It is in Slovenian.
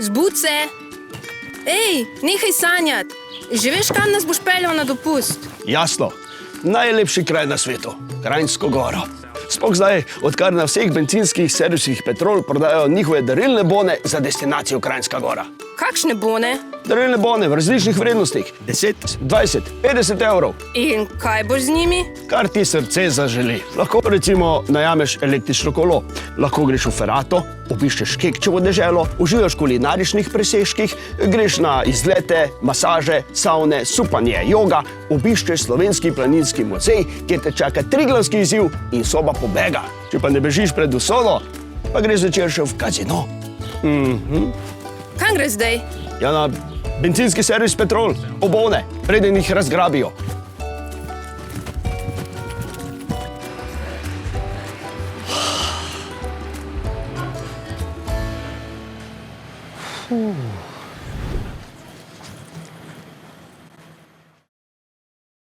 Zbud se! Ej, nehaj sanjati! Že veš, kam nas boš peljal na dopust? Jasno, najlepši kraj na svetu, Kranjsko Goro. Sploh zdaj, odkar na vseh bencinskih servisih Petrol prodajo njihove darilne bone za destinacijo Kranjska Gora. Kakšne bone? Darilne bone v različnih vrednostih, 10, 20, 50 evrov. In kaj boš z njimi? Kar ti srce zaželi. Lahko recimo najameš električno kolo, lahko greš v Ferato, obiščeš Kekčevo deželo, uživaš v kulinaričnih presežkih, greš na izlete, masaže, savne, supanje, joga, obiščeš Slovenski planinski muzej, kjer te čaka Triglavski izziv in soba pobega. Če pa ne bežiš pred usodo, pa greš zvečer še v kazino. Kam greš zdaj? Ja, na bencinski servis Petrol, obone, preden jih razgrabijo.